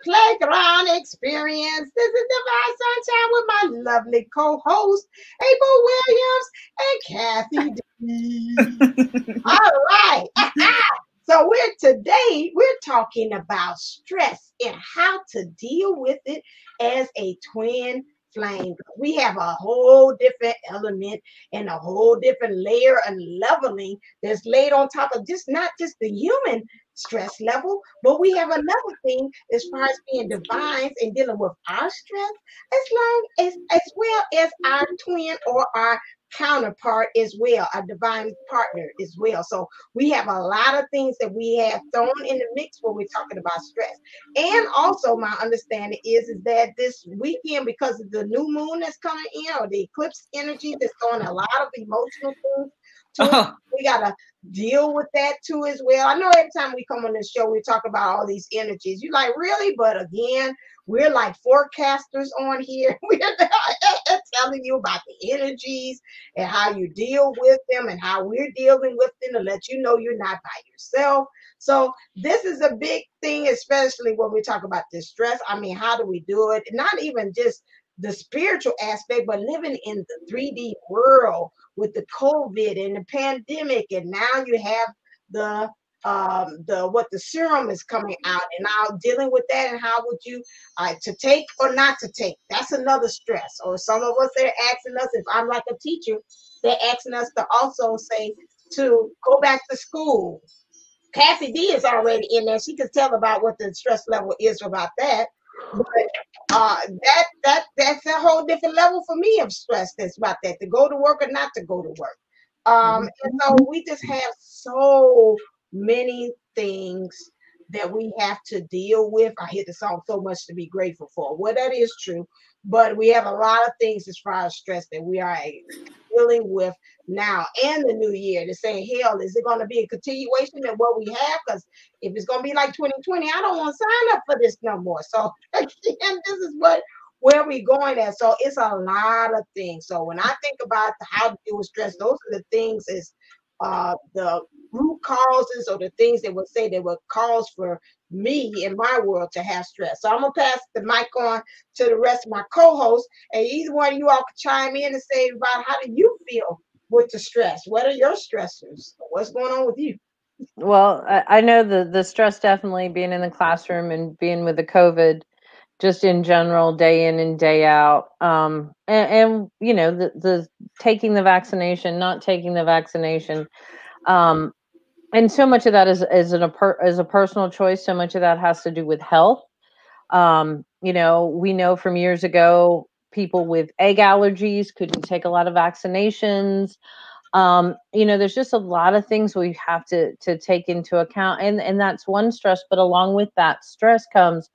Playground Experience. This is Divine Sunshine with my lovely co-host, April Williams and Kathy D. All right. So we're talking about stress and how to deal with it as a twin flame. We have a whole different element and a whole different layer and leveling that's laid on top of just not just the human stress level, but we have another thing as far as being divines and dealing with our stress, as well as our twin or our counterpart as well, a divine partner as well. So we have a lot of things that we have thrown in the mix when we're talking about stress. And also my understanding is that this weekend, because of the new moon that's coming in or the eclipse energy that's throwing a lot of emotional things to it, Oh, we gotta deal with that too as well. I know every time we come on this show, we talk about all these energies. You like, really? But again, we're like forecasters on here. We're telling you about the energies and how you deal with them and how we're dealing with them to let you know you're not by yourself. So this is a big thing, especially when we talk about this stress. I mean, how do we do it? Not even just the spiritual aspect, but living in the 3D world with the COVID and the pandemic, and now you have the what the serum is coming out, and now dealing with that, and how would you to take or not to take? That's another stress. Or some of us, they're asking us, if I'm like a teacher, they're asking us to also say to go back to school. Kathy D is already in there. She can tell about what the stress level is about that. But that's a whole different level for me of stress. That's about that, to go to work or not to go to work. And so we just have so many things that we have to deal with. I hear the song "So Much to Be Grateful For." Well, that is true, but we have a lot of things as far as stress that we are dealing with now and the new year, to say, hell, is it going to be a continuation of what we have? Because if it's going to be like 2020, I don't want to sign up for this no more. So again, this is where we going at. So it's a lot of things. So when I think about how to deal with stress, those are the things is the root causes, or the things that would say that would cause for me in my world to have stress. So I'm gonna pass the mic on to the rest of my co-hosts, and either one of you all can chime in and say about how do you feel with the stress? What are your stressors? What's going on with you? Well, I know the stress definitely being in the classroom and being with the COVID, just in general, day in and day out. And you know, the taking the vaccination, not taking the vaccination. Um, and so much of that is a personal choice. So much of that has to do with health. You know, we know from years ago, people with egg allergies couldn't take a lot of vaccinations. You know, there's just a lot of things we have to take into account, and that's one stress. But along with that stress comes,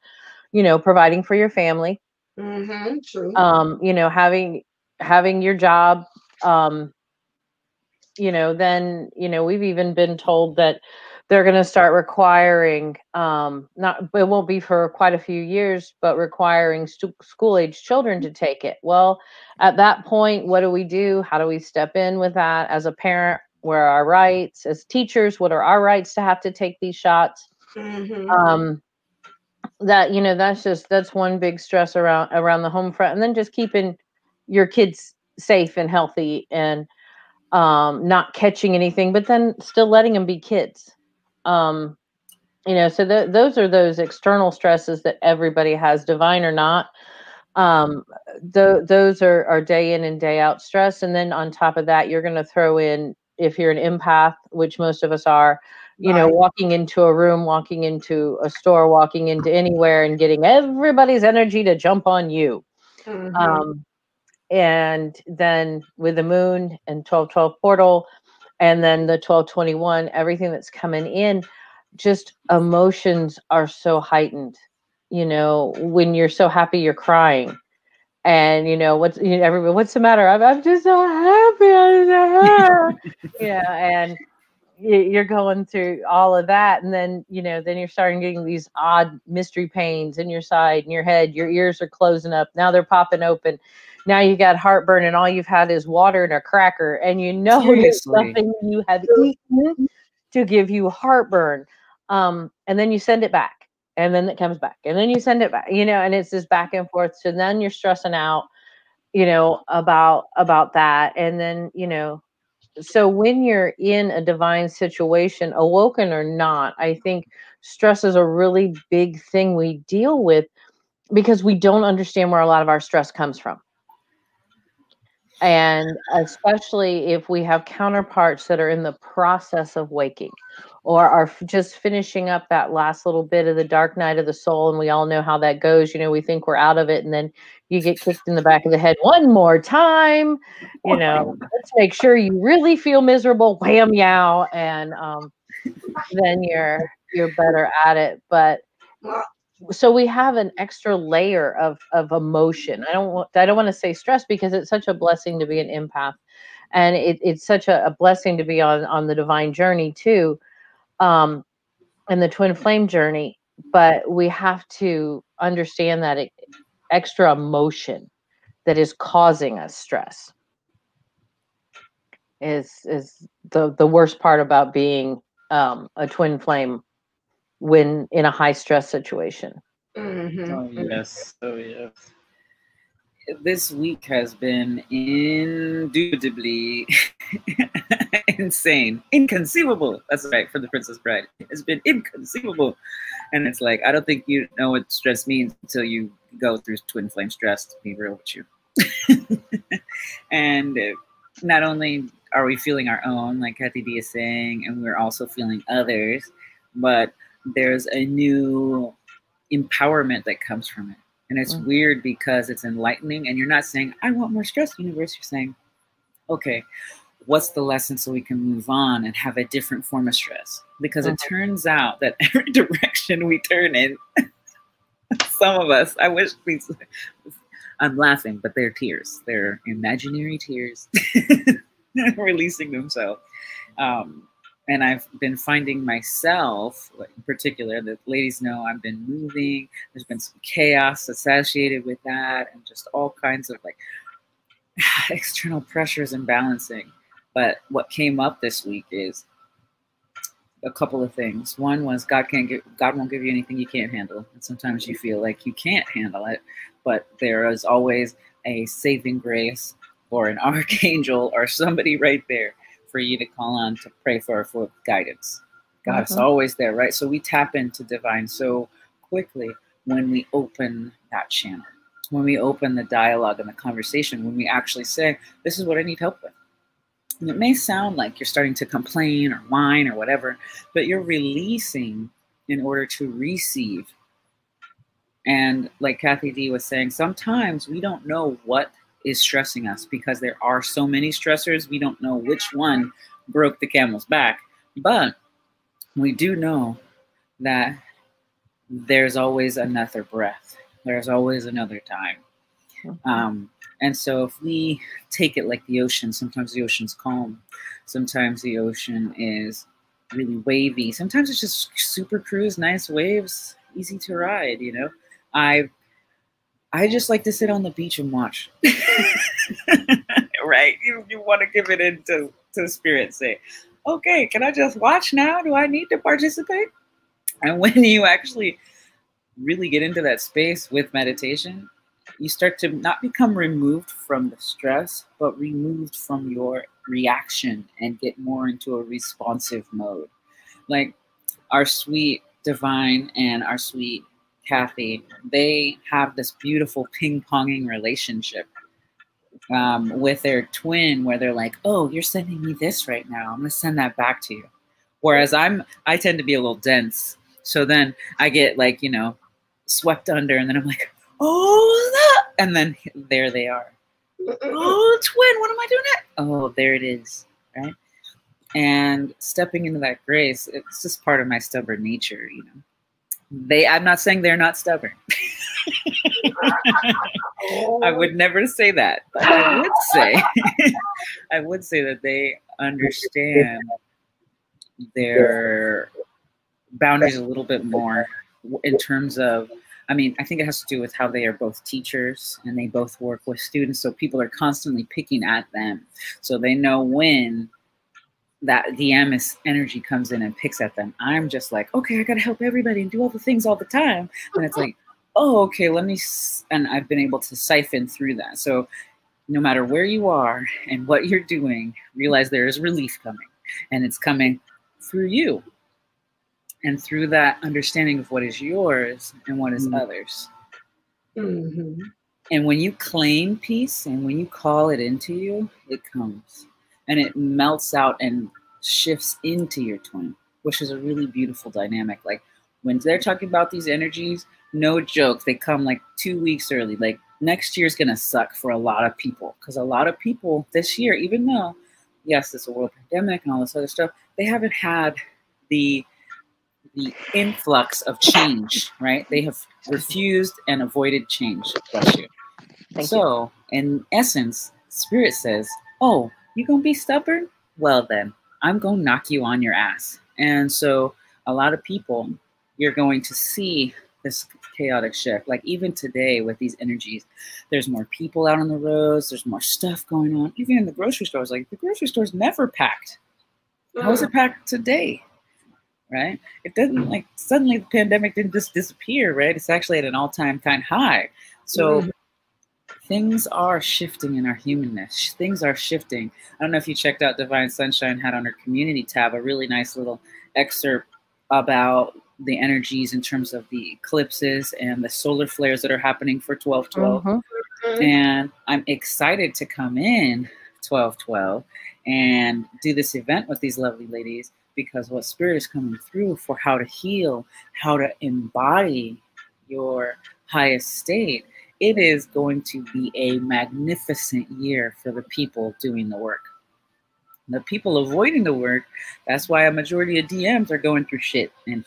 you know, providing for your family. Mm-hmm, true. You know, having your job. Um, you know, then, you know, we've even been told that they're going to start requiring, not, it won't be for quite a few years, but requiring school age children to take it. Well, at that point, what do we do? How do we step in with that as a parent? Where are our rights as teachers? What are our rights to have to take these shots? Mm-hmm. Um, that, you know, that's one big stress around the home front, and then just keeping your kids safe and healthy, and not catching anything, but then still letting them be kids. Um, you know, so those are those external stresses that everybody has, divine or not. Um, those are day in and day out stress. And then on top of that, you're going to throw in, if you're an empath, which most of us are, you know, Right. walking into a room, walking into a store, walking into anywhere and getting everybody's energy to jump on you. Mm-hmm. Um, and then with the moon and 1212 portal, and then the 1221, everything that's coming in, just emotions are so heightened. You know, when you're so happy, you're crying. And you know what's, you know, everybody, what's the matter? I'm just so happy. I'm so yeah, and you're going through all of that, and then, you know, then you're starting getting these odd mystery pains in your side and your head. Your ears are closing up, now they're popping open. Now you got heartburn, and all you've had is water and a cracker, and you know there's seriously. nothing you have eaten to give you heartburn. And then you send it back, and then it comes back, and then you send it back, and it's this back and forth. So then you're stressing out, about that. And then, so when you're in a divine situation, awoken or not, I think stress is a really big thing we deal with because we don't understand where a lot of our stress comes from. And especially if we have counterparts that are in the process of waking or are just finishing up that last little bit of the dark night of the soul. And we all know how that goes. We think we're out of it. And then you get kicked in the back of the head one more time. Let's make sure you really feel miserable. Wham, yow. And then you're better at it. But so we have an extra layer of emotion. I don't want to say stress because it's such a blessing to be an empath, and it's such a blessing to be on the divine journey too, and the twin flame journey. But we have to understand that extra emotion that is causing us stress is the worst part about being a twin flame when in a high stress situation. Mm-hmm. Oh yes, oh yes. This week has been indubitably insane, inconceivable. That's right, for the Princess Bride. It's been inconceivable, and it's like I don't think you know what stress means until you go through twin flame stress. To be real with you, and not only are we feeling our own, like Kathy D is saying, and we're also feeling others, but there's a new empowerment that comes from it. And it's weird because it's enlightening, and you're not saying, I want more stress, universe. You're saying, okay, what's the lesson so we can move on and have a different form of stress? Because it turns out that every direction we turn in, some of us, I wish these, I'm laughing, but they're tears. They're imaginary tears releasing themselves. And I've been finding myself, in particular, that ladies know I've been moving. There's been some chaos associated with that and just all kinds of like external pressures and balancing. But what came up this week is a couple of things. One was God won't give you anything you can't handle. And sometimes you feel like you can't handle it, but there is always a saving grace or an archangel or somebody right there for you to call on to pray for guidance. God's always there, right? So we tap into divine so quickly when we open that channel, when we open the dialogue and the conversation, when we actually say, this is what I need help with. And it may sound like you're starting to complain or whine or whatever, but you're releasing in order to receive. And like Kathy D was saying, sometimes we don't know what is stressing us because there are so many stressors. We don't know which one broke the camel's back, but we do know that there's always another breath. There's always another time. And so if we take it like the ocean, sometimes the ocean's calm. Sometimes the ocean is really wavy. Sometimes it's just super cruise, nice waves, easy to ride, I just like to sit on the beach and watch. Right? You want to give it into spirit. Say, okay, can I just watch now? Do I need to participate? And when you actually really get into that space with meditation, you start to not become removed from the stress, but removed from your reaction and get more into a responsive mode. Like our sweet Divine and our sweet Kathy, they have this beautiful ping-ponging relationship with their twin where they're like, oh, you're sending me this right now. I'm going to send that back to you. Whereas I tend to be a little dense. So then I get like, swept under and then I'm like, oh, and then there they are. Oh, twin, what am I doing next? Oh, there it is, right? And stepping into that grace, it's just part of my stubborn nature, I'm not saying they're not stubborn. I would never say that, but I would say that they understand their boundaries a little bit more in terms of, I think it has to do with how they are both teachers and they both work with students. So people are constantly picking at them. So they know when that DMS energy comes in and picks at them. I'm just like, okay, I got to help everybody and do all the things all the time. And it's like, oh, okay, and I've been able to siphon through that. So no matter where you are and what you're doing, realize there is relief coming, and it's coming through you and through that understanding of what is yours and what is others. Mm-hmm. And when you claim peace and when you call it into you, it comes and it melts out and shifts into your twin, which is a really beautiful dynamic. Like when they're talking about these energies, no joke, they come like 2 weeks early. Like next year's going to suck for a lot of people, because a lot of people this year, even though, yes, it's a world pandemic and all this other stuff, they haven't had the influx of change, right? They have refused and avoided change. Bless you. So, in essence, Spirit says, oh, you gonna be stubborn? Well then, I'm gonna knock you on your ass. And so a lot of people, you're going to see this chaotic shift. Like even today with these energies, there's more people out on the roads, there's more stuff going on. Even in the grocery stores, like the grocery store's never packed. How is it packed today? Right? It doesn't, like, suddenly the pandemic didn't just disappear, right? It's actually at an all-time kind of high. So things are shifting in our humanness. Things are shifting. I don't know if you checked out Divine Sunshine had on her community tab a really nice little excerpt about the energies in terms of the eclipses and the solar flares that are happening for 12/12. And I'm excited to come in 12/12 and do this event with these lovely ladies, because what Spirit is coming through for how to heal, how to embody your highest state, it is going to be a magnificent year for the people doing the work. The people avoiding the work, that's why a majority of DMs are going through shit and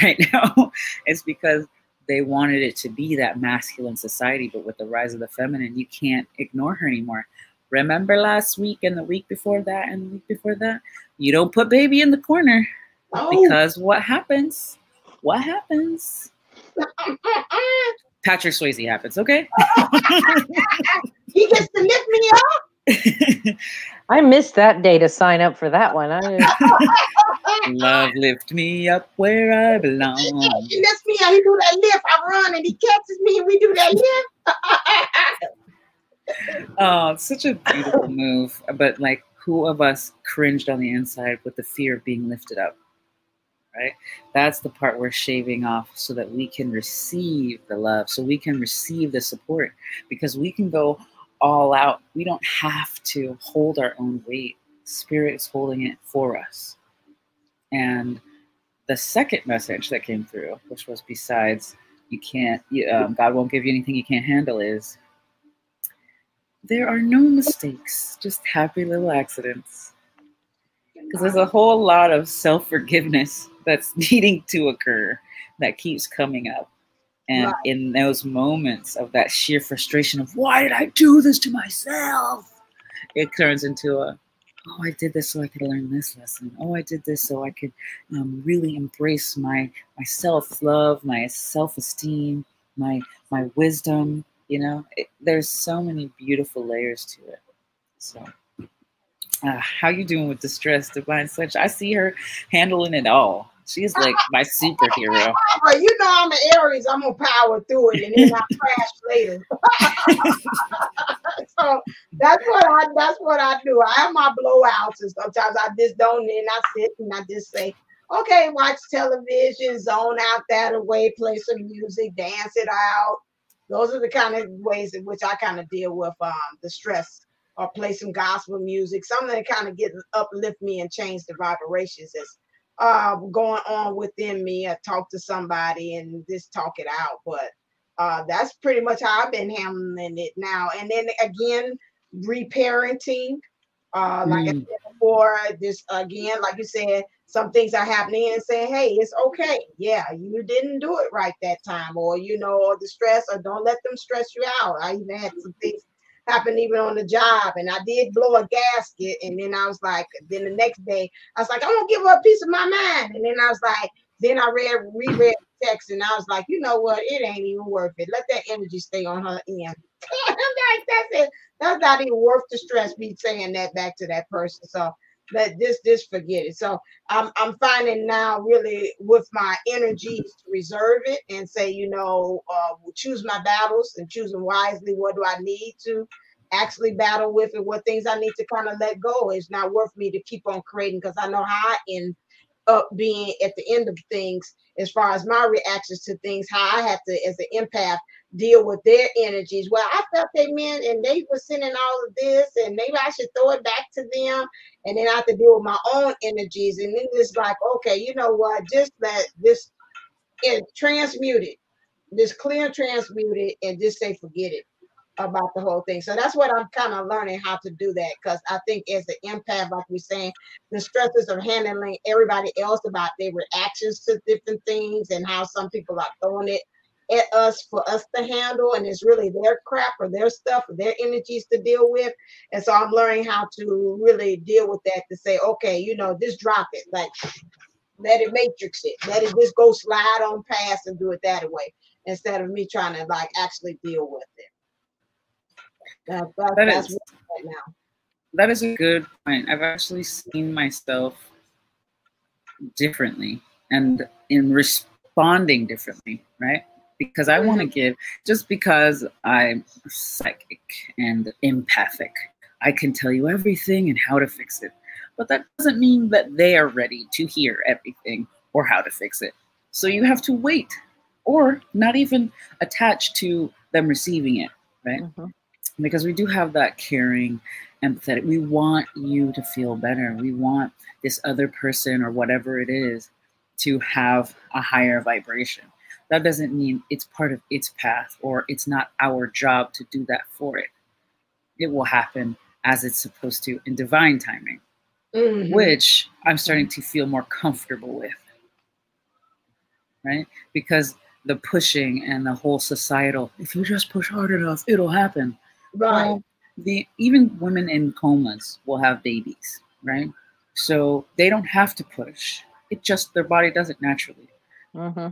right now. It's because they wanted it to be that masculine society, but with the rise of the feminine, you can't ignore her anymore. Remember last week and the week before that and the week before that? You don't put baby in the corner, because what happens? What happens? Patrick Swayze happens, okay? He gets to lift me up. I missed that day to sign up for that one. Love lift me up where I belong. He lifts me up. He do that lift. I run and he catches me and we do that lift. Oh, it's such a beautiful move. But like, who of us cringed on the inside with the fear of being lifted up? Right? That's the part we're shaving off so that we can receive the love, so we can receive the support, because we can go all out. We don't have to hold our own weight. Spirit is holding it for us. And the second message that came through, which was besides God won't give you anything you can't handle, is there are no mistakes, just happy little accidents. Because there's a whole lot of self-forgiveness that's needing to occur that keeps coming up. And in those moments of that sheer frustration of, why did I do this to myself? It turns into oh, I did this so I could learn this lesson. Oh, I did this so I could really embrace my self-love, my self-esteem, my wisdom. You know, there's so many beautiful layers to it. So how you doing with the stress, Divine Such? I see her handling it all. She's like my superhero. But you know I'm an Aries. I'm gonna power through it and then I crash later. So that's what I do. I have my blowouts and sometimes I just don't, and I sit and I just say, okay, watch television, zone out that away, play some music, dance it out. Those are the kind of ways in which I kind of deal with the stress, or play some gospel music, something that kind of uplift me and change the vibrations that's going on within me. I talk to somebody and just talk it out. But that's pretty much how I've been handling it now. And then again, reparenting. Like I said before, this again, like you said, some things are happening and saying, hey, it's okay. Yeah, you didn't do it right that time, or or the stress, or don't let them stress you out. I even had some things happen even on the job, and I did blow a gasket, and then I was like, then the next day I was like, I'm gonna give her a piece of my mind, and then I was like, then I reread the text, and I was like, you know what, it ain't even worth it. Let that energy stay on her end. I'm like, that's it. That's not even worth the stress, me saying that back to that person. So let this forget it. So I'm finding now really with my energies to reserve it and say, choose my battles and choosing wisely. What do I need to actually battle with, and what things I need to kind of let go? It's not worth me to keep on creating, because I know how I end up being at the end of things, as far as my reactions to things, how I have to, as an empath, deal with their energies. Well, I felt they meant, and they were sending all of this, and maybe I should throw it back to them. And then I have to deal with my own energies. And then it's like, okay, you know what? Just let this transmute it, just clear and transmute it, and just say forget it about the whole thing. So that's what I'm kind of learning how to do that, because I think as an empath, like we're saying, the stresses of handling everybody else about their reactions to different things, and how some people are throwing it at us for us to handle, and it's really their crap or their stuff or their energies to deal with. And so I'm learning how to really deal with that, to say, okay, just drop it, like let it matrix it, let it just go slide on past and do it that way, instead of me trying to like actually deal with it. That's what I'm right now. That is a good point. I've actually seen myself differently and in responding differently, right? Because I want to give, just because I'm psychic and empathic, I can tell you everything and how to fix it. But that doesn't mean that they are ready to hear everything or how to fix it. So you have to wait, or not even attach to them receiving it, right? Mm-hmm. Because we do have that caring, empathetic. We want you to feel better. We want this other person or whatever it is to have a higher vibration. That doesn't mean it's part of its path, or it's not our job to do that for it. It will happen as it's supposed to in divine timing, mm-hmm. which I'm starting to feel more comfortable with, right? Because the pushing and the whole societal, if you just push hard enough, it'll happen. Right. Well, even women in comas will have babies, right? So they don't have to push. It just, their body does it naturally. Mm-hmm.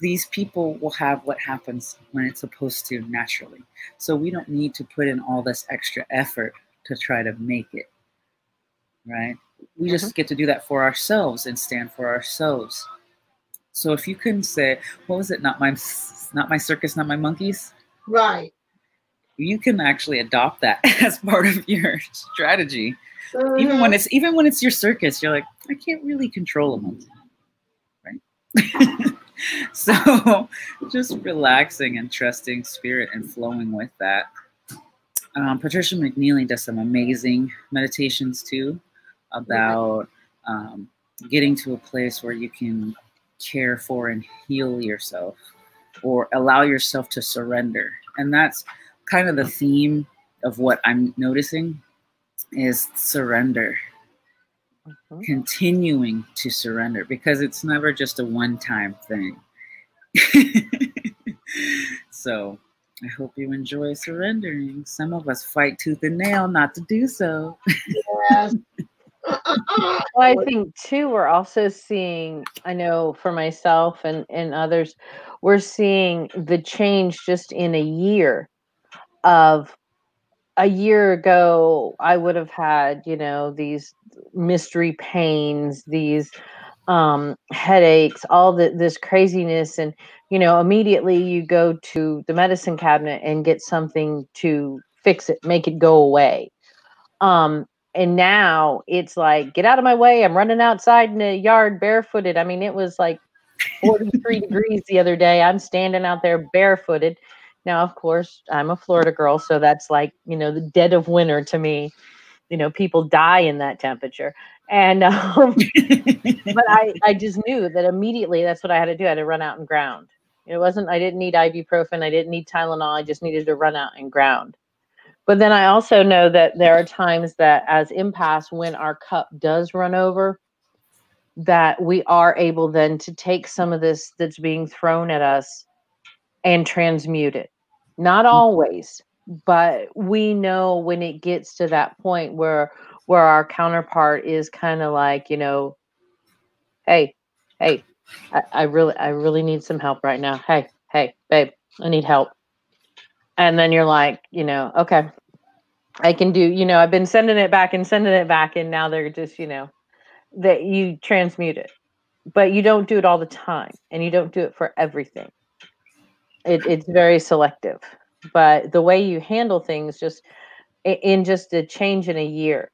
These people will have what happens when it's supposed to naturally. So we don't need to put in all this extra effort to try to make it, right? We just get to do that for ourselves and stand for ourselves. So if you can say, what was it? Not my circus, not my monkeys. Right. You can actually adopt that as part of your strategy. Mm-hmm. Even when it's your circus, you're like, I can't really control a monkey, right? So just relaxing and trusting spirit and flowing with that. Patricia McNeely does some amazing meditations too about getting to a place where you can care for and heal yourself, or allow yourself to surrender. And that's kind of the theme of what I'm noticing is surrender. Mm-hmm. Continuing to surrender, because it's never just a one-time thing. So I hope you enjoy surrendering. Some of us fight tooth and nail not to do so. Yes. Well, I think too, we're also seeing, I know for myself and others, we're seeing the change just in a year. Of a year ago, I would have had, these mystery pains, these headaches, all this craziness. And, immediately you go to the medicine cabinet and get something to fix it, make it go away. And now it's like, get out of my way. I'm running outside in the yard barefooted. I mean, it was like 43 degrees the other day. I'm standing out there barefooted. Now, of course, I'm a Florida girl, so that's like, the dead of winter to me. People die in that temperature. And but I just knew that immediately that's what I had to do. I had to run out and ground. I didn't need ibuprofen. I didn't need Tylenol. I just needed to run out and ground. But then I also know that there are times that as empaths, when our cup does run over, that we are able then to take some of this that's being thrown at us and transmute it. Not always, but we know when it gets to that point where our counterpart is kind of like, hey, I really need some help right now. Hey, babe, I need help. And then you're like, okay, I can do, I've been sending it back and sending it back, and now they're just, that you transmute it. But you don't do it all the time, and you don't do it for everything. It's very selective. But the way you handle things just in just a change in a year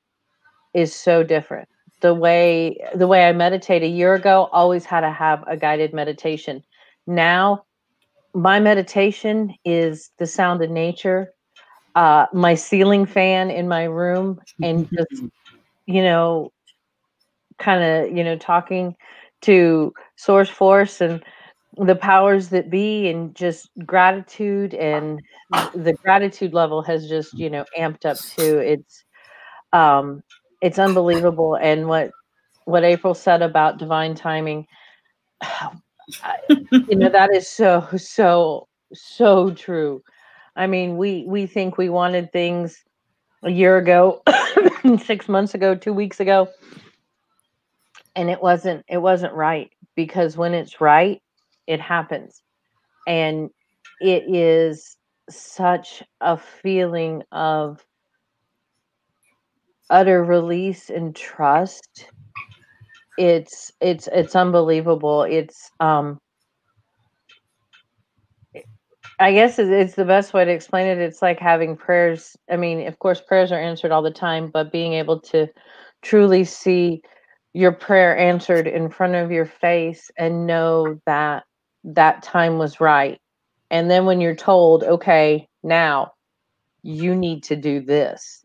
is so different. The way I meditate a year ago, always had to have a guided meditation. Now my meditation is the sound of nature, my ceiling fan in my room, and just, kind of, talking to source force and the powers that be, and just gratitude. And the gratitude level has just, amped up too. It's unbelievable. And what April said about divine timing, that is so true. I mean, we think we wanted things a year ago, 6 months ago, 2 weeks ago, and it wasn't right, because when it's right, it happens. And it is such a feeling of utter release and trust. It's unbelievable. It's I guess it's the best way to explain it. It's like having prayers. I mean, of course, prayers are answered all the time, but being able to truly see your prayer answered in front of your face and know that that time was right. And then when you're told, okay, now you need to do this.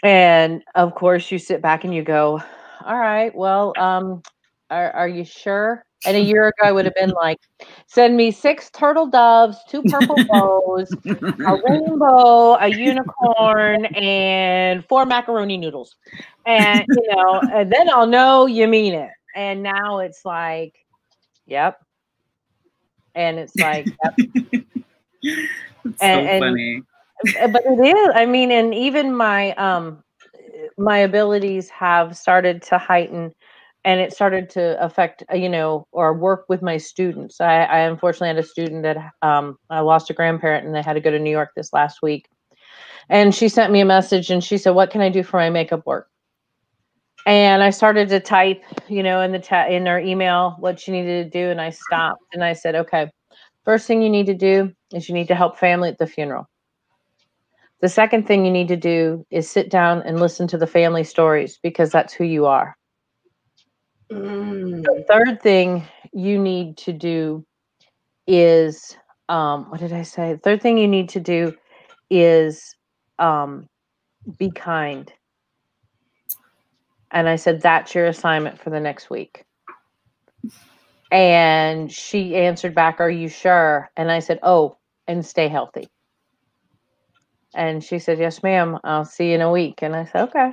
And of course, you sit back and you go, all right, well, are you sure? And a year ago, I would have been like, send me 6 turtle doves, 2 purple bows, a rainbow, a unicorn, and 4 macaroni noodles. And, and then I'll know you mean it. And now it's like, yep. And it's like, yep. It's so funny. But it is. I mean, and even my my abilities have started to heighten, and it started to affect, or work with my students. I unfortunately had a student that I lost a grandparent, and they had to go to New York this last week. And she sent me a message, and she said, "What can I do for my makeup work?" And I started to type, in in her email what she needed to do, and I stopped and I said, "Okay, first thing you need to do is you need to help family at the funeral. The second thing you need to do is sit down and listen to the family stories, because that's who you are. The third thing you need to do is, what did I say? The third thing you need to do is be kind." And I said, "That's your assignment for the next week." And she answered back, "Are you sure?" And I said, "Oh, and stay healthy." And she said, "Yes, ma'am. I'll see you in a week." And I said, "Okay."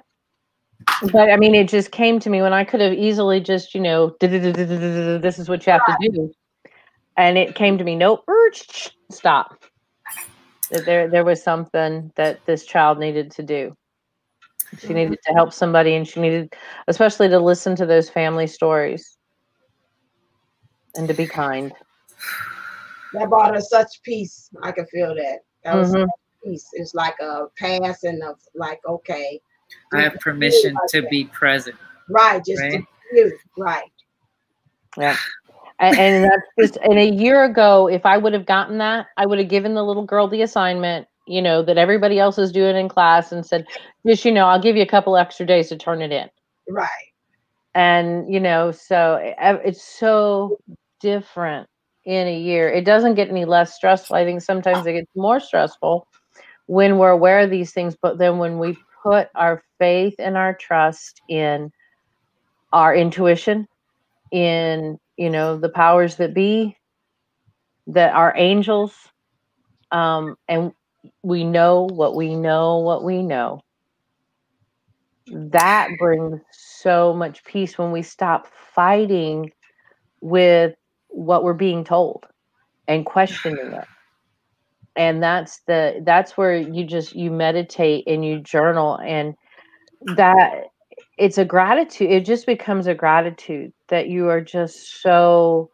But I mean, it just came to me when I could have easily just, this is what you have to do. And it came to me, nope, stop. There was something that this child needed to do. She needed to help somebody, and she needed, especially, to listen to those family stories and to be kind. That brought her such peace. I could feel that. That was peace. It's like a passing of, like, okay, I have permission to be present. Right, just to be right. Yeah. And that's just, and a year ago, if I would have gotten that, I would have given the little girl the assignment, that everybody else is doing in class, and said, just, I'll give you a couple extra days to turn it in. Right. And, so it's so different in a year. It doesn't get any less stressful. I think sometimes it gets more stressful when we're aware of these things. But then when we put our faith and our trust in our intuition, in, the powers that be, that are angels, and we know what we know, that brings so much peace when we stop fighting with what we're being told and questioning it. And that's where you meditate and you journal, and that it's a gratitude. It just becomes a gratitude that you are just so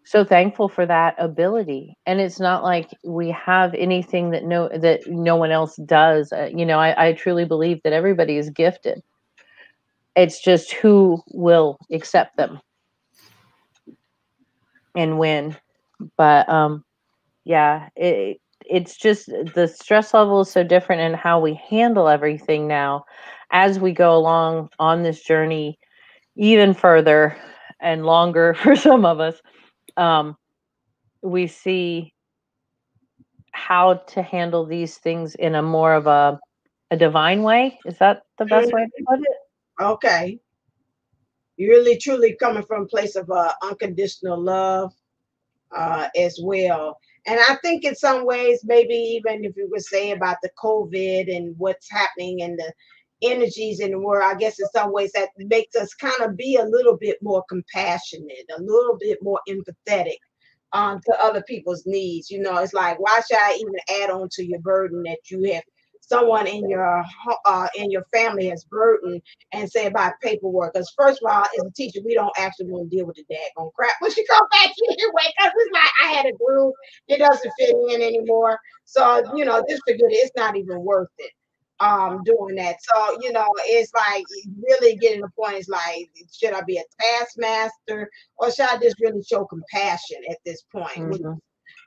so thankful for that ability. And it's not like we have anything that no one else does. You know, I truly believe that everybody is gifted. It's just who will accept them and when. But yeah, it's just the stress level is so different in how we handle everything now as we go along on this journey even further and longer for some of us. We see how to handle these things in a more of a divine way. Is that the best way to put it? Okay. You're really truly coming from a place of unconditional love as well. And I think in some ways, maybe even if you would say about the COVID and what's happening and the energies in the world, I guess in some ways that makes us kind of be a little bit more compassionate, a little bit more empathetic to other people's needs. You know, it's like, why should I even add on to your burden that you have someone in your family has burden and say about paperwork? Because first of all, as a teacher, we don't actually want to deal with the daggone crap. When she come back anyway, because it's like I had a group, it doesn't fit in anymore. So you know, just forget it. It's not even worth it doing that. So you know, it's like really getting the point is like, should I be a taskmaster or should I just really show compassion at this point? Mm-hmm.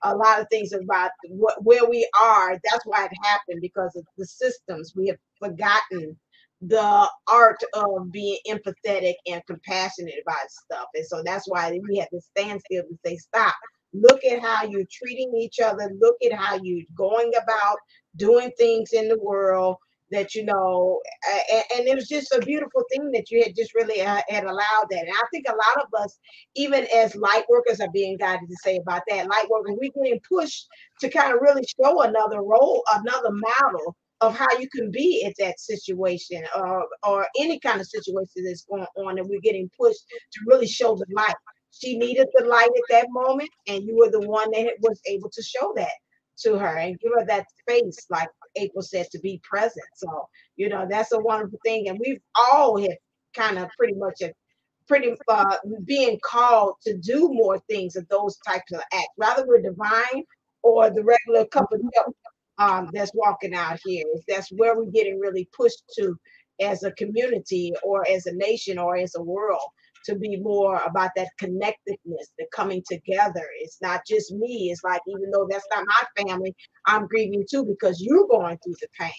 A lot of things about where we are. That's why it happened, because of the systems. We have forgotten the art of being empathetic and compassionate about stuff. And so that's why we had to stand still and say, stop. Look at how you're treating each other. Look at how you're going about doing things in the world that, you know, and it was just a beautiful thing that you had just really had allowed that. And I think a lot of us, even as light workers, are being guided to say about that. Light workers, we're getting pushed to kind of really show another role, another model of how you can be at that situation, or any kind of situation that's going on, and we're getting pushed to really show the light. She needed the light at that moment, and you were the one that was able to show that to her and give her that space, like April said, to be present. So, you know, that's a wonderful thing. And we've all had kind of pretty much being called to do more things of those types of acts. Rather we're divine or the regular cup of milk that's walking out here. That's where we're getting really pushed to as a community or as a nation or as a world, to be more about that connectedness, the coming together. It's not just me. It's like, even though that's not my family, I'm grieving too because you're going through the pain.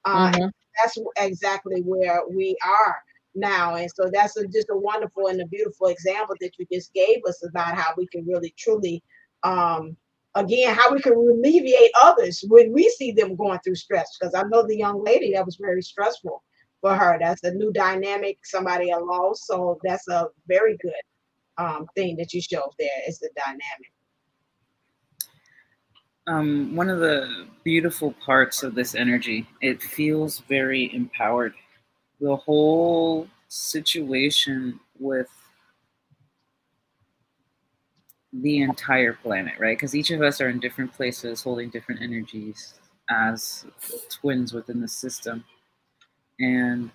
And that's exactly where we are now. And so that's just a wonderful and a beautiful example that you just gave us about how we can really truly again, how we can alleviate others when we see them going through stress. Because I know the young lady, that was very stressful for her. That's a new dynamic, somebody lost. So that's a very good thing that you showed there, is the dynamic. One of the beautiful parts of this energy, it feels very empowered. The whole situation with the entire planet, right? Because each of us are in different places, holding different energies as twins within the system. And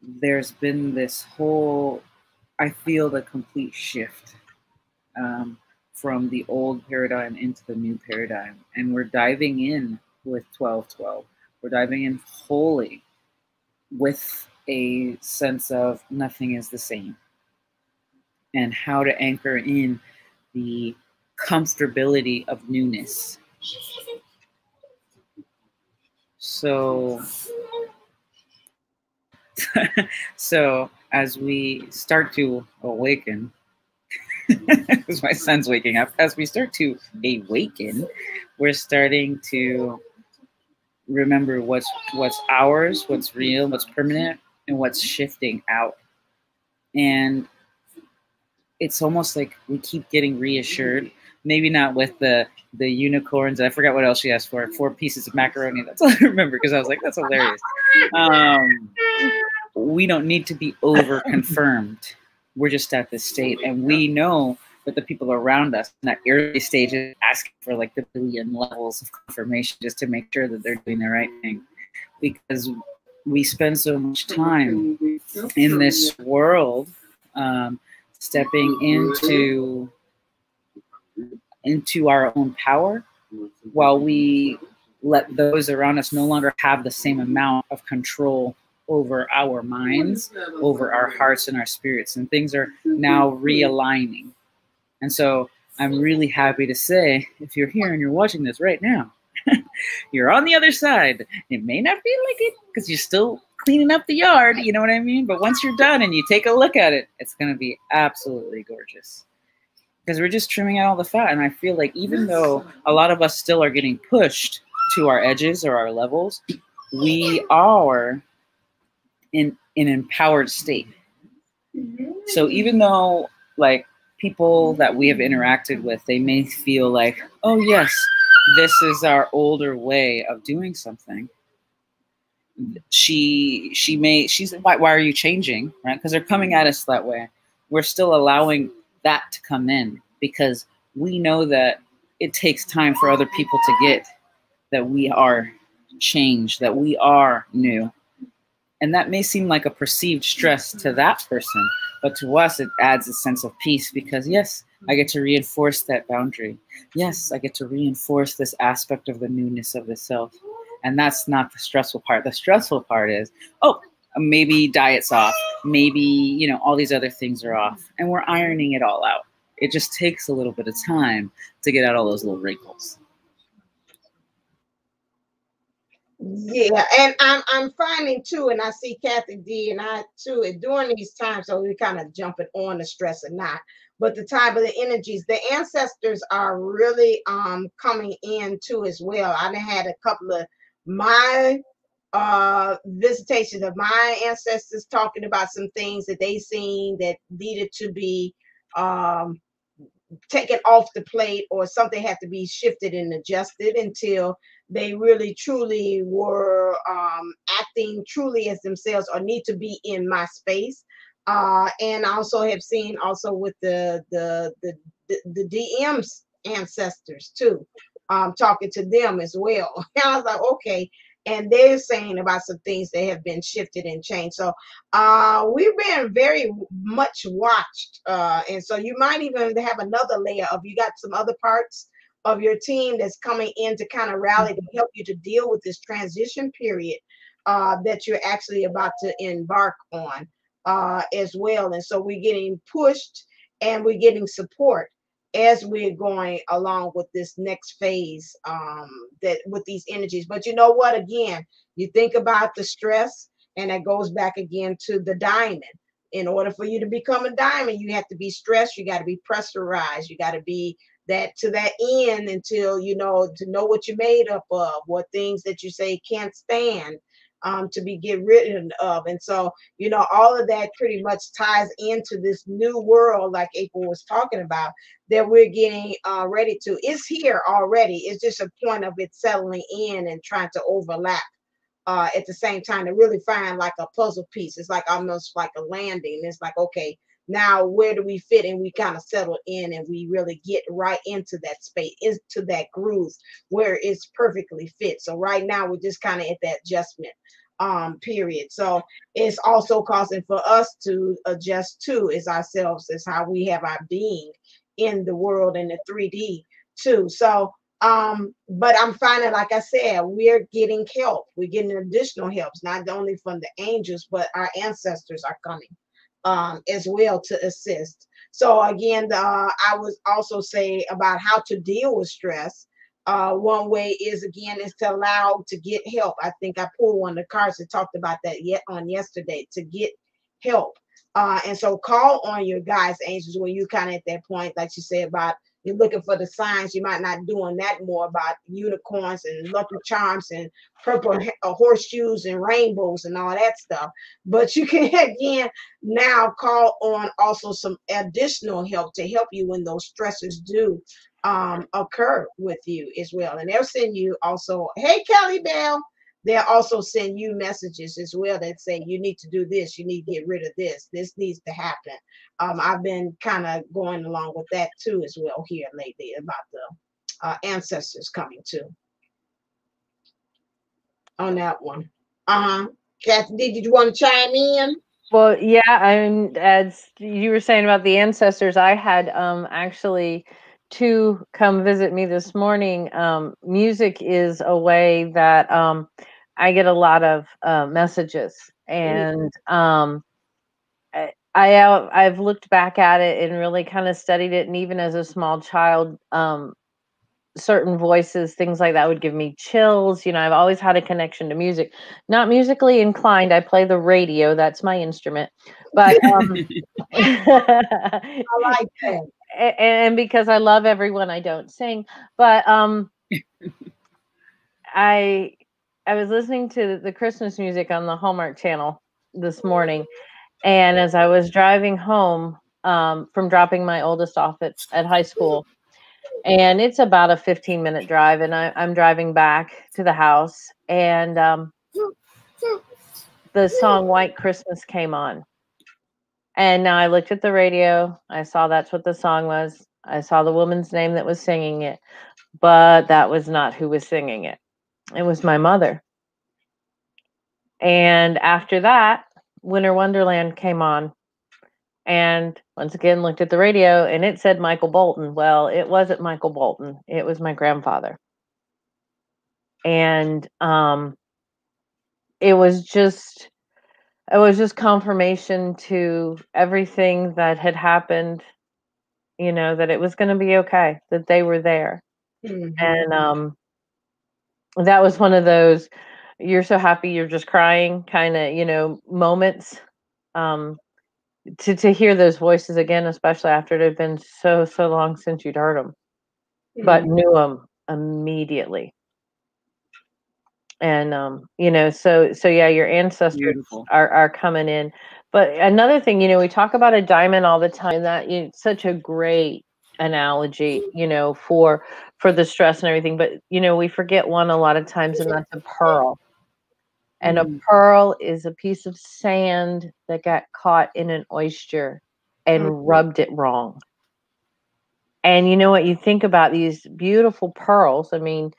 there's been this whole, I feel the complete shift from the old paradigm into the new paradigm. And we're diving in with 1212. We're diving in wholly with a sense of nothing is the same, and how to anchor in the comfortability of newness. So as we start to awaken, because my son's waking up, as we start to awaken, we're starting to remember what's ours, what's real, what's permanent, and what's shifting out. And it's almost like we keep getting reassured. Maybe not with the unicorns. I forgot what else she asked for. 4 pieces of macaroni. That's all I remember, because I was like, that's hilarious. We don't need to be over confirmed. We're just at this state, and we know that the people around us in that early stage is asking for like the billion levels of confirmation just to make sure that they're doing the right thing, because we spend so much time in this world stepping into our own power, while we let those around us no longer have the same amount of control over our minds, over our hearts and our spirits, and things are now realigning. And so I'm really happy to say, if you're here and you're watching this right now, you're on the other side. It may not feel like it because you're still cleaning up the yard, you know what I mean? But once you're done and you take a look at it, it's going to be absolutely gorgeous. Because we're just trimming out all the fat. And I feel like even though a lot of us still are getting pushed to our edges or our levels, we are in an empowered state. So even though like people that we have interacted with, they may feel like, oh yes, this is our older way of doing something. She's why are you changing, right? Because they're coming at us that way. We're still allowing that to come in because we know that it takes time for other people to get that we are changed, that we are new. And that may seem like a perceived stress to that person, but to us, it adds a sense of peace because, yes, I get to reinforce that boundary. Yes, I get to reinforce this aspect of the newness of the self. And that's not the stressful part. The stressful part is, oh, maybe diet's off. Maybe, you know, all these other things are off. And we're ironing it all out. It just takes a little bit of time to get out all those little wrinkles. Yeah, and I'm finding too, and I see Kathy D and I too, and during these times, so we kind of jumping on the stress or not, but the time of the energies, the ancestors are really coming in too as well. I done had a couple of my visitations of my ancestors talking about some things that they seen that needed to be taken off the plate, or something had to be shifted and adjusted until they really truly were acting truly as themselves or need to be in my space. And also have seen also with the DM's ancestors too, talking to them as well. And I was like, okay. And they're saying about some things that have been shifted and changed. So we've been very much watched. And so you might even have another layer of, you got some other parts of your team that's coming in to kind of rally to help you to deal with this transition period that you're actually about to embark on as well. And so we're getting pushed and we're getting support as we're going along with this next phase that with these energies. But you know what, again, you think about the stress, and that goes back again to the diamond. In order for you to become a diamond, you have to be stressed, you got to be pressurized, you got to be that to that end until you know, to know what you're made up of, what things that you say can't stand to be get rid of. And so, you know, all of that pretty much ties into this new world, like April was talking about, that we're getting ready to. It's here already. It's just a point of it settling in and trying to overlap at the same time to really find like a puzzle piece. It's like almost like a landing. It's like, okay, now where do we fit? And we kind of settle in and we really get right into that space, into that groove where it's perfectly fit. So right now we're just kind of at that adjustment period. So it's also causing for us to adjust too, is ourselves, is how we have our being in the world in the 3D too. So but I'm finding, like I said, we're getting help. We're getting additional helps, not only from the angels, but our ancestors are coming as well to assist. So again, I would also say about how to deal with stress. One way is, again, is to allow to get help. I think I pulled one of the cards that talked about that yet on yesterday, to get help. And so call on your guides, angels, when you kind of at that point, like you said, about you're looking for the signs. You might not doing that more about unicorns and lucky charms and purple horseshoes and rainbows and all that stuff. But you can again now call on also some additional help to help you when those stressors do occur with you as well. And they'll send you also, hey Kelly Bell, they'll also send you messages as well that say you need to do this, you need to get rid of this needs to happen. I've been kind of going along with that too as well here lately about the ancestors coming too on that one. Kathy, did you want to chime in? Well, yeah, as you were saying about the ancestors, I had actually two come visit me this morning. Music is a way that I get a lot of messages, and I've looked back at it and really kind of studied it, and even as a small child, certain voices, things like that would give me chills. You know, I've always had a connection to music. Not musically inclined. I play the radio. That's my instrument. But I like that. and because I love everyone, I don't sing. But I I was listening to the Christmas music on the Hallmark Channel this morning, and as I was driving home from dropping my oldest off at high school, and it's about a 15-minute drive, and I'm driving back to the house, and the song White Christmas came on. And now I looked at the radio, I saw that's what the song was. I saw the woman's name that was singing it, but that was not who was singing it. It was my mother. And after that, Winter Wonderland came on. And once again, looked at the radio and it said Michael Bolton. Well, it wasn't Michael Bolton, it was my grandfather. And it was just confirmation to everything that had happened, you know, that it was going to be okay, that they were there. Mhm. And that was one of those you're so happy you're just crying kind of, you know, moments. To hear those voices again, especially after it had been so long since you'd heard them, but Mhm. knew them immediately. And you know, so yeah, your ancestors Beautiful. are coming in. But another thing, you know, we talk about a diamond all the time, that it's such a great analogy, you know, for the stress and everything, but you know, we forget one a lot of times, and that's a pearl. And a Mhm. pearl is a piece of sand that got caught in an oyster and rubbed it wrong. And you know what, you think about these beautiful pearls, I mean,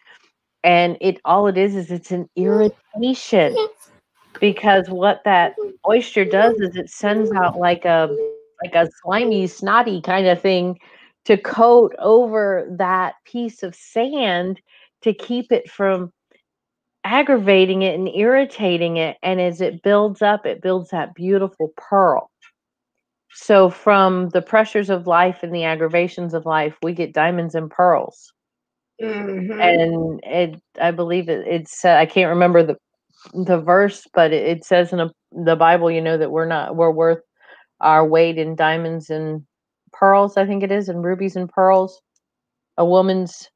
and all it is it's an irritation, because what that oyster does is it sends out like a slimy, snotty kind of thing to coat over that piece of sand to keep it from aggravating it and irritating it. And as it builds up, it builds that beautiful pearl. So from the pressures of life and the aggravations of life, we get diamonds and pearls. Mhm. And I believe it's I can't remember the verse, but it says in the Bible, you know, that we're worth our weight in diamonds and pearls, I think it is, and rubies and pearls. A woman's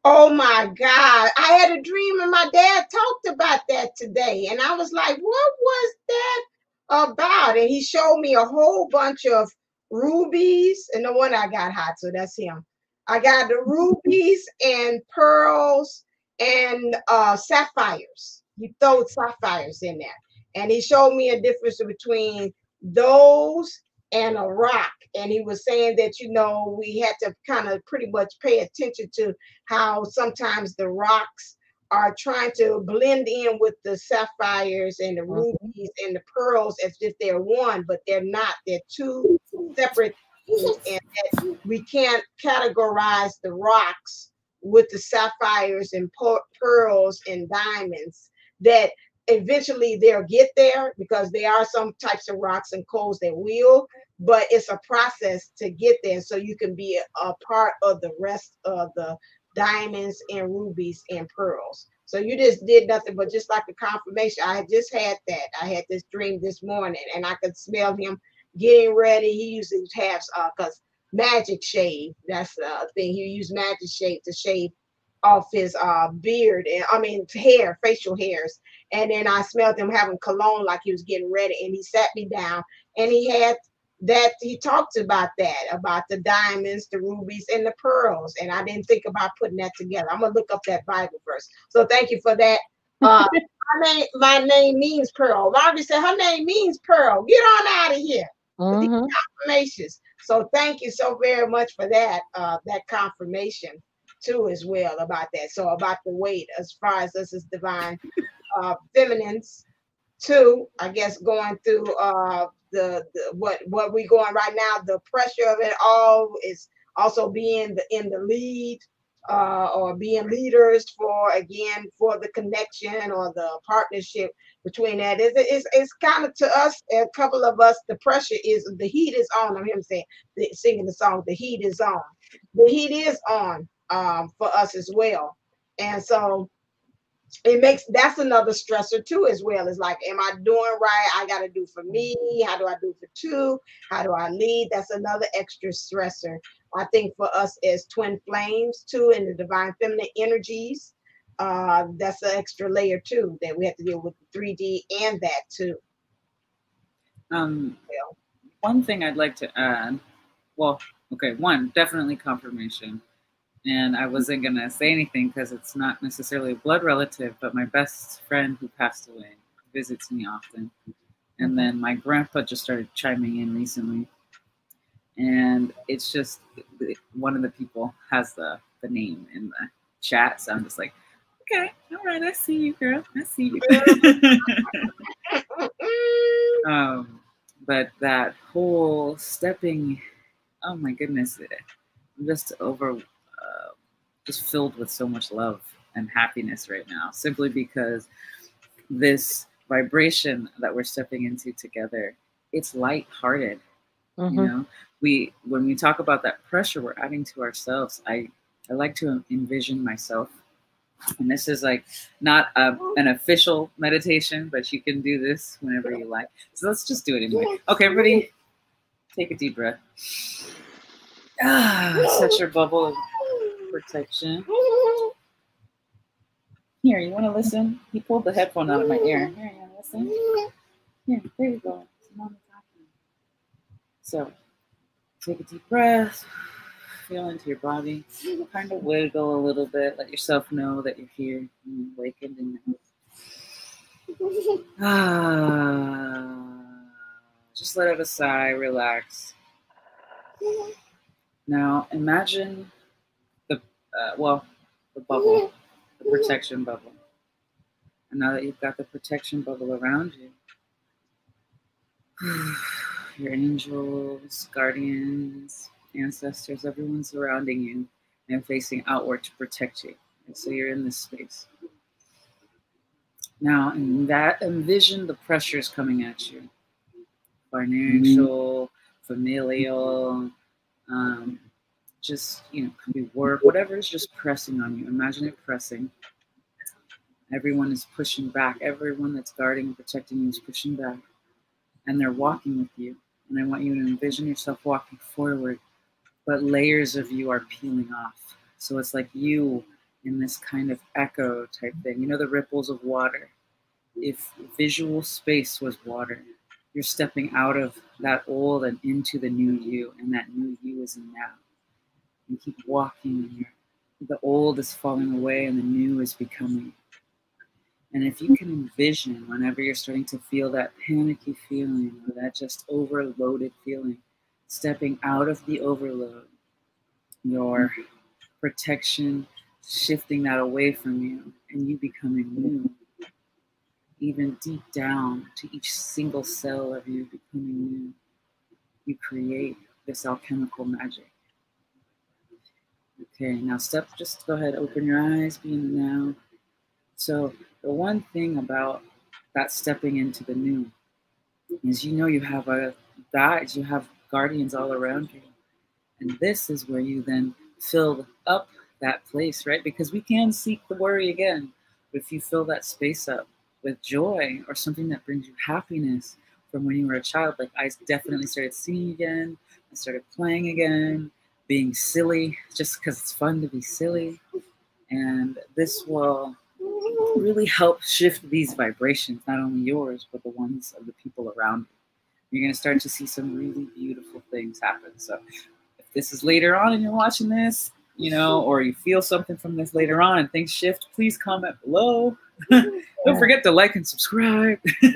Oh my God. I had a dream and my dad talked about that today. And I was like, what was that about? And he showed me a whole bunch of rubies. And the one I got hot, so that's him. I got the rubies and pearls and sapphires. He threw sapphires in there. And he showed me a difference between those and a rock. And he was saying that, you know, we had to kind of pretty much pay attention to how sometimes the rocks are trying to blend in with the sapphires and the Mhm. rubies and the pearls as if they're one, but they're not. They're two separate things, and that we can't categorize the rocks with the sapphires and pearls and diamonds. That eventually they'll get there because there are some types of rocks and coals that will, but it's a process to get there so you can be a part of the rest of the diamonds and rubies and pearls. So you just did nothing but just like a confirmation. I had just had that. I had this dream this morning and I could smell him getting ready. He usually has because magic shave. That's the thing. He used magic shave to shave off his beard and I mean hair, facial hairs. And then I smelled him having cologne like he was getting ready. And he sat me down and he had that he talked about that, about the diamonds, the rubies, and the pearls. And I didn't think about putting that together. I'm gonna look up that Bible verse. So thank you for that. My name means pearl. Margaret said her name means pearl. Get on out of here with these Mhm. confirmations. So thank you so very much for that, that confirmation too, as well about that. So about the weight, as far as us as divine feminines, Two, I guess going through what we going right now, the pressure of it all is also being in the lead, or being leaders for, again, for the connection or the partnership between that. It's kind of, to us, a couple of us, the pressure is, the heat is on. I'm him saying, singing the song, the heat is on. The heat is on, for us as well. And so it makes, that's another stressor too as well. It's like, am I doing right? I got to do for me. How do I do for two? How do I lead? That's another extra stressor, I think, for us as twin flames too, and the divine feminine energies. That's an extra layer too that we have to deal with, the 3D and that too. One thing I'd like to add, well, okay, one, definitely confirmation. And I wasn't going to say anything because it's not necessarily a blood relative, but my best friend who passed away visits me often. And then my grandpa just started chiming in recently. And it's just, one of the people has the name in the chat. So I'm just like, okay, all right, I see you, girl. I see you. But that whole stepping, oh my goodness, I'm just just filled with so much love and happiness right now, simply because this vibration that we're stepping into together, it's lighthearted. You know, when we talk about that pressure we're adding to ourselves, I like to envision myself, and this is like not an official meditation, but you can do this whenever you like. So let's just do it anyway. Okay, everybody, take a deep breath. Set your bubble of protection. Here, you want to listen? He pulled the headphone out of my ear. Here, you want to listen? Here, there you go. So, take a deep breath. Feel into your body. Kind of wiggle a little bit. Let yourself know that you're here and awakened and just let out a sigh. Relax. Now, imagine the bubble, the protection bubble. And now that you've got the protection bubble around you, your angels, guardians, ancestors, everyone's surrounding you and facing outward to protect you. And so you're in this space. Now, envision the pressures coming at you. Financial, familial, just, could be work, whatever is just pressing on you. Imagine it pressing. Everyone is pushing back. Everyone that's guarding and protecting you is pushing back. And they're walking with you. And I want you to envision yourself walking forward, but layers of you are peeling off. So it's like you in this kind of echo type thing. You know the ripples of water? If visual space was water, you're stepping out of that old and into the new you, and that new you is in now. And keep walking, and the old is falling away and the new is becoming. And if you can envision, whenever you're starting to feel that panicky feeling or that just overloaded feeling, stepping out of the overload, your protection, shifting that away from you, and you becoming new, even deep down to each single cell of you becoming new, you create this alchemical magic. Okay, now just go ahead, open your eyes, be in the now. So the one thing about that stepping into the new is you have guides, you have guardians all around you. And this is where you then fill up that place, right? Because we can seek the worry again. But if you fill that space up with joy or something that brings you happiness from when you were a child, like I definitely started singing again, I started playing again, being silly, just because it's fun to be silly. And this will really help shift these vibrations, not only yours, but the ones of the people around you. You're going to start to see some really beautiful things happen. So if this is later on and you're watching this, or you feel something from this later on and things shift, please comment below. Don't forget to like and subscribe. You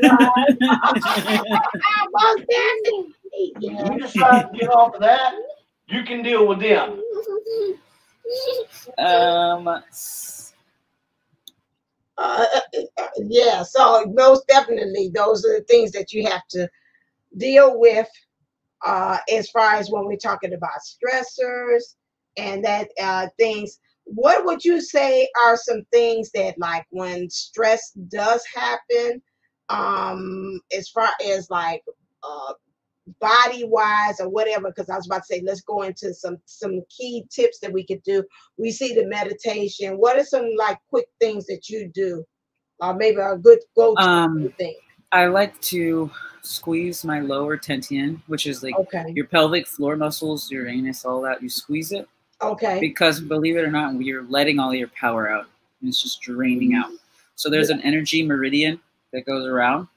decide to get off of that, you can deal with them. Yeah, so most definitely those are the things that you have to deal with as far as when we're talking about stressors and that things. What would you say are some things that, like, when stress does happen, as far as like uh, body wise or whatever? Because I was about to say, let's go into some key tips that we could do. We see the meditation. What are some like quick things that you do, or maybe a good go-to thing? I like to squeeze my lower tension, which is like Okay. your pelvic floor muscles, your anus, all that. You squeeze it Okay. because, believe it or not, you're letting all your power out and it's just draining out. So there's an energy meridian that goes around.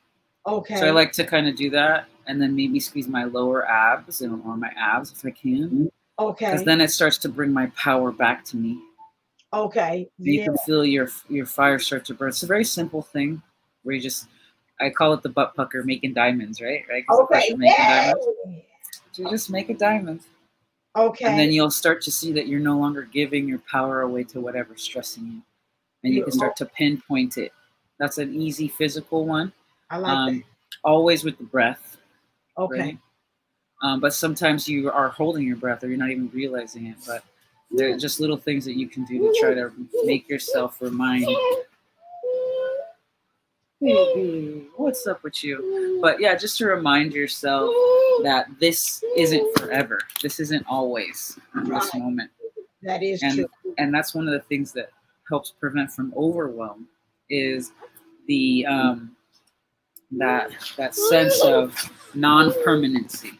Okay. So I like to kind of do that and then maybe squeeze my lower abs or my abs if I can. Okay. Because then it starts to bring my power back to me. Okay. And you can feel your fire start to burn. It's a very simple thing where you just, I call it the butt pucker, making diamonds, right? Okay. Diamonds. So you just make a diamond. Okay. And then you'll start to see that you're no longer giving your power away to whatever's stressing you. And you can start to pinpoint it. That's an easy physical one. I like that. Always with the breath. Okay. Right? But sometimes you are holding your breath or you're not even realizing it. But they're just little things that you can do to try to make yourself remind. Baby, what's up with you? But yeah, just to remind yourself that this isn't forever. This isn't always in this moment. That is true. And that's one of the things that helps prevent from overwhelm is the that sense of non-permanency.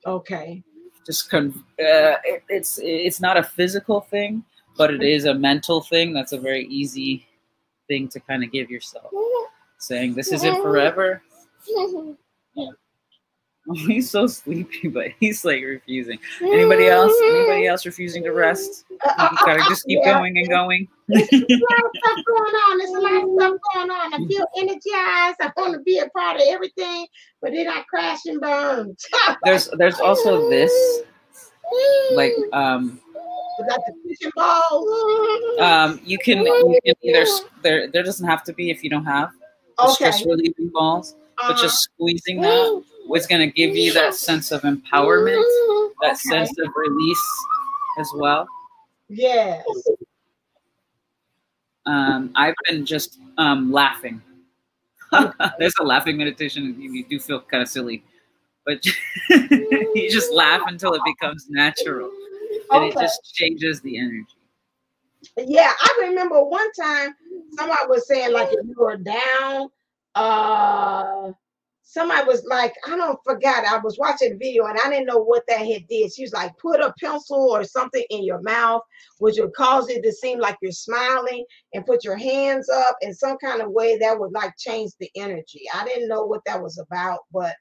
Okay. Just it's not a physical thing, but it is a mental thing. That's a very easy thing to kind of give yourself, saying this isn't forever. Oh, he's so sleepy, but he's like refusing. Anybody else refusing to rest? You gotta just keep going and going. There's a lot of stuff going on. There's a lot of stuff going on. I feel energized. I want to be a part of everything, but then I crash and burn. There's also this, like Got the fishing balls. you can either there doesn't have to be if you don't have the stress relieving balls, but just squeezing that was going to give you that sense of empowerment, that sense of release as well. Yes. I've been just laughing. There's a laughing meditation. You do feel kind of silly, but you just laugh until it becomes natural. And it just changes the energy. Yeah, I remember one time somebody was saying, like, if you were down, somebody was like, I forgot. I was watching a video and I didn't know what that had did. She was like, put a pencil or something in your mouth, which would cause it to seem like you're smiling, and put your hands up in some kind of way that would like change the energy. I didn't know what that was about, but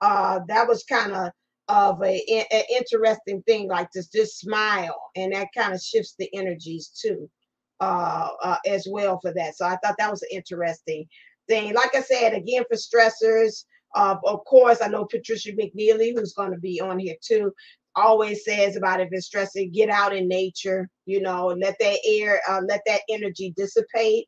that was kind of an interesting thing, like to just smile, and that kind of shifts the energies too, as well for that. So I thought that was an interesting thing. Like I said, again, for stressors, of course, I know Patricia McNeely, who's going to be on here too, always says about if it's stressing, get out in nature, let that air, let that energy dissipate.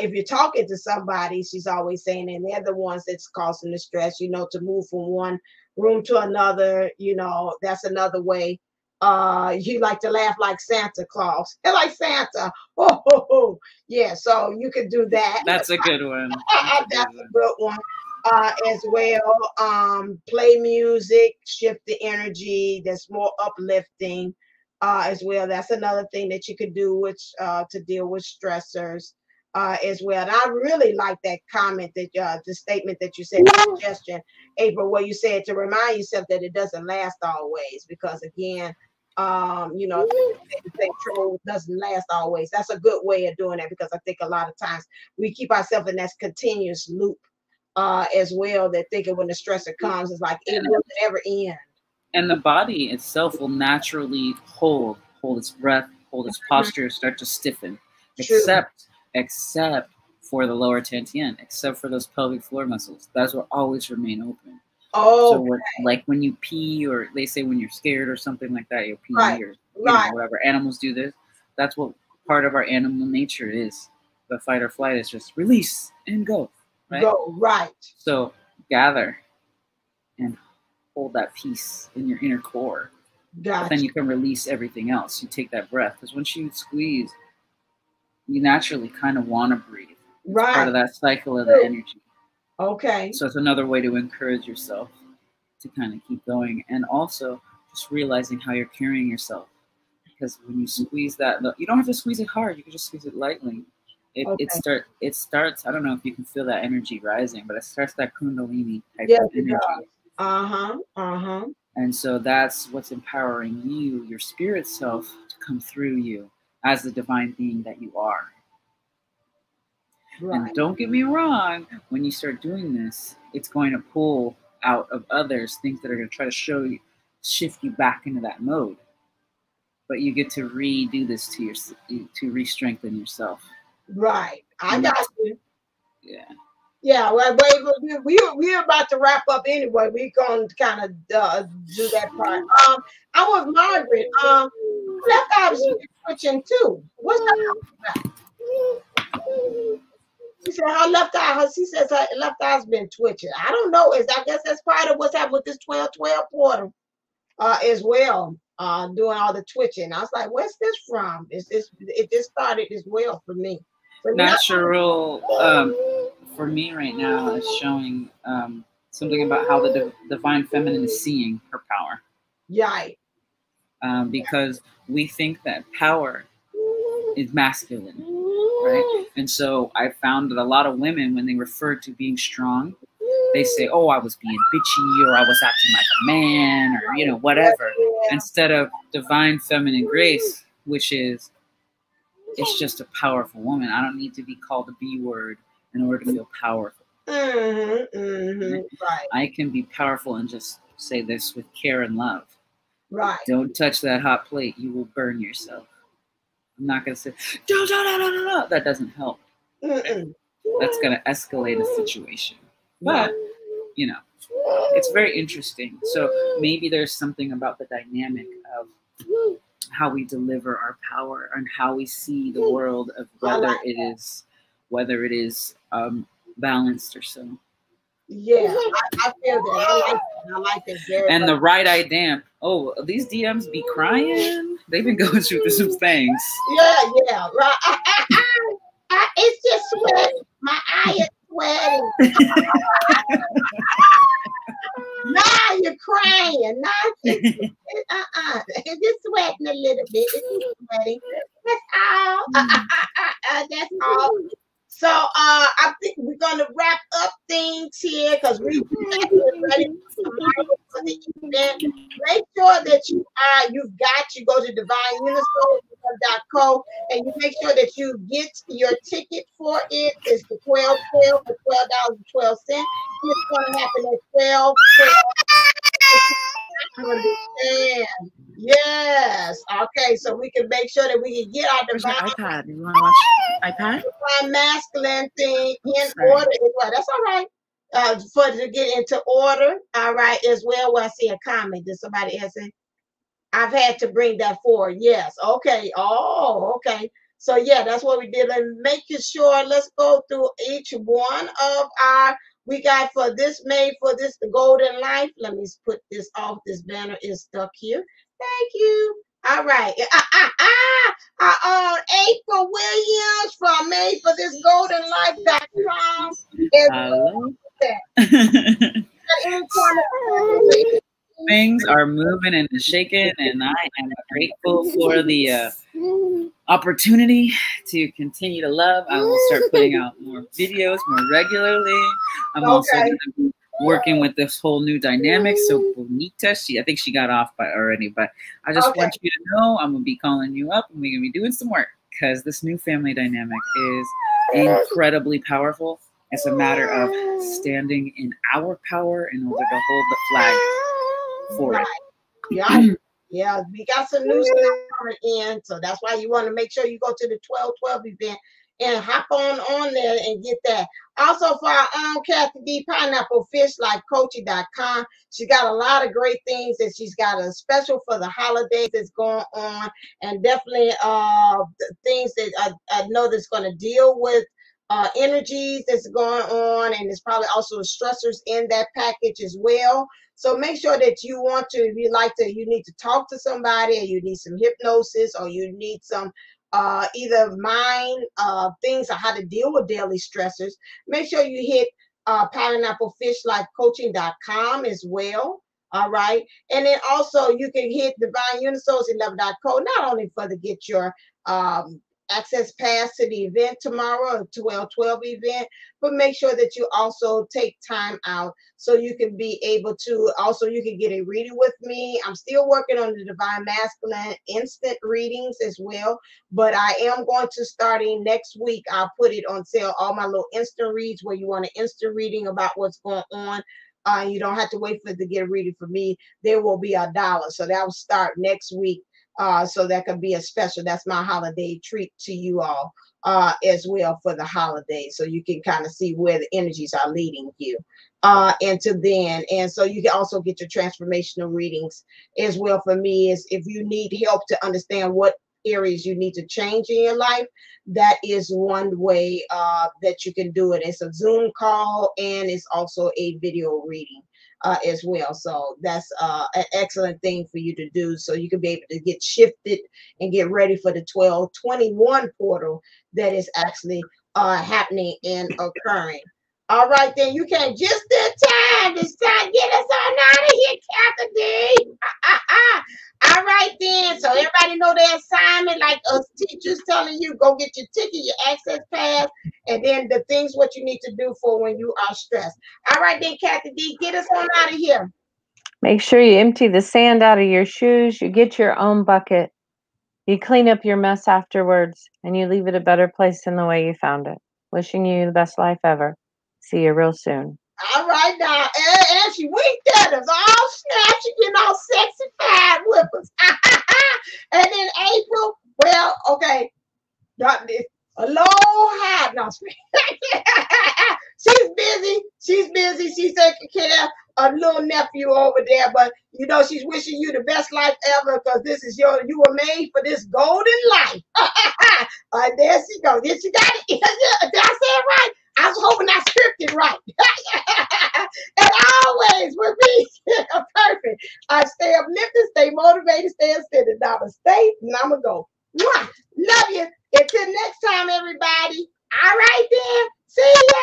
If you're talking to somebody, she's always saying, and they're the ones that's causing the stress, to move from one room to another, that's another way. You like to laugh like Santa Claus, like Santa. Oh, yeah. So you could do that. That's a good one. That's a good one. As well, play music, shift the energy. That's more uplifting. As well, that's another thing that you could do, which to deal with stressors. As well. And I really like that comment that the statement that you said, suggestion, April, where you said to remind yourself that it doesn't last always, because again, trouble doesn't last always. That's a good way of doing that, because I think a lot of times we keep ourselves in that continuous loop as well, that thinking when the stressor comes, it's like it will never end. And the body itself will naturally hold its breath, hold its posture, start to stiffen, except for the lower dantian, except for those pelvic floor muscles. Those will always remain open. Oh, so like when you pee, or they say when you're scared or something like that, you'll pee or whatever. Animals do this. That's what part of our animal nature is But fight or flight is just release and go. Right? Go, right. So gather and hold that peace in your inner core. Gotcha. But then you can release everything else. You take that breath. Because once you squeeze, you naturally kind of want to breathe. It's Right. part of that cycle of the energy. Okay. So it's another way to encourage yourself to kind of keep going. And also just realizing how you're carrying yourself. Because when you squeeze that, you don't have to squeeze it hard. You can just squeeze it lightly. It starts, I don't know if you can feel that energy rising, but it starts that Kundalini type of energy. And so that's what's empowering you, your spirit self, to come through you as the divine being that you are. Right. And don't get me wrong, when you start doing this, it's going to pull out of others things that are going to try to shift you back into that mode. But you get to redo this to re-strengthen yourself. Right. I got you. Yeah. Yeah, well, we're about to wrap up anyway. We're going to kind of do that part. I was Margaret. Left eye was twitching too. What's that? She said her left eye. She says her left eye's been twitching. I don't know. I guess that's part of what's happened with this 12/12 portal as well. Doing all the twitching. I was like, where's this from? It just started as well for me. But natural for me right now is showing something about how the divine feminine is seeing her power. Right. Because we think that power is masculine, right? And so I found that a lot of women, when they refer to being strong, they say, oh, I was being bitchy, or I was acting like a man, or whatever, instead of divine feminine grace, which is, it's just a powerful woman. I don't need to be called a B word in order to feel powerful. Right. I can be powerful and just say this with care and love. Right. Don't touch that hot plate. You will burn yourself. I'm not going to say, no. That doesn't help. That's going to escalate a situation. But, it's very interesting. So maybe there's something about the dynamic of how we deliver our power and how we see the world, of whether it is balanced or so. Yeah, I feel that. I like that very much. And the right eye damp. Oh, these DMs be crying. They've been going through some things. Yeah, right. It's just sweating. My eye is sweating. Now you're crying. Now it's just sweating a little bit. It's just sweating. That's all. That's all. So I think we're gonna wrap up things here because we're ready for the event. Make sure that you go to divineunisoul.co and you make sure that you get your ticket for it. It's the 12/12 for $12.12. It's gonna happen at 12. Yes. Okay. So we can make sure that we can get our divine iPad. You want to watch iPad? Divine masculine thing in order as well. That's all right. To get into order. All right. As well. Well, I see a comment that somebody has said, I've had to bring that forward. Yes. Okay. Oh, okay. So yeah, that's what we did. And making sure, let's go through each one of our. We got for this the golden life. Let me put this off. This banner is stuck here. Thank you. All right. April Williams from Made for This Golden Life.com. Hello. Things are moving and shaking, and I am grateful for the opportunity to continue to love. I will start putting out more videos more regularly. I'm also going to be working with this whole new dynamic. So Bonita, I think she got off already, but I just want you to know I'm going to be calling you up and we're going to be doing some work because this new family dynamic is incredibly powerful. It's a matter of standing in our power in order to hold the flag for it. Yeah, we got some new stuff coming in, so that's why you want to make sure you go to the 12/12 event and hop on there and get that. Also for our own Kathy D, Pineapple Fish Life Coaching.com. She got a lot of great things that she's got a special for the holidays that's going on, and definitely the things that I know that's going to deal with energies that's going on, and there's probably also stressors in that package as well. So make sure that you want to, if you like to, you need to talk to somebody, or you need some hypnosis, or you need some either mind things on how to deal with daily stressors. Make sure you hit pineapplefishlifecoaching.com as well. All right. And then also you can hit divineunisource11.co, not only for to get your access pass to the event tomorrow, 12/12 event, but make sure that you also take time out so you can be able to, also you can get a reading with me. I'm still working on the Divine Masculine instant readings as well, but I am going to, starting next week, I'll put it on sale, all my little instant reads where you want an instant reading about what's going on. You don't have to wait for it to get a reading from me. There will be $1. So that will start next week. So that could be a special. That's my holiday treat to you all as well for the holidays. So you can kind of see where the energies are leading you into then. And so you can also get your transformational readings as well for me. Is if you need help to understand what areas you need to change in your life, that is one way that you can do it. It's a Zoom call, and it's also a video reading as well. So that's an excellent thing for you to do, so you can be able to get shifted and get ready for the 12/21 portal that is actually happening and occurring. All right, then you came just in time. It's time to get us on out of here, Kathy D. All right, then. So everybody know their assignment, like us teachers telling you, go get your ticket, your access pass, and then the things what you need to do for when you are stressed. All right, then, Kathy D, get us on out of here. Make sure you empty the sand out of your shoes. You get your own bucket. You clean up your mess afterwards, and you leave it a better place than the way you found it. Wishing you the best life ever. See you real soon. All right, now, and she winked at us. All snap, she getting all sexy fine with us. And then April, well, okay, aloha. No, she's busy. She's busy. She's taking care of a little nephew over there, but you know she's wishing you the best life ever, because this is you were made for this golden life. There she goes. Did she got it? Did I say it right? I was hoping I scripted right. And always with me, perfect. I stay uplifted, stay motivated, stay extended. Now I'm stay, and I'm gonna go. Mwah! Love you. Until next time, everybody. All right then. See ya.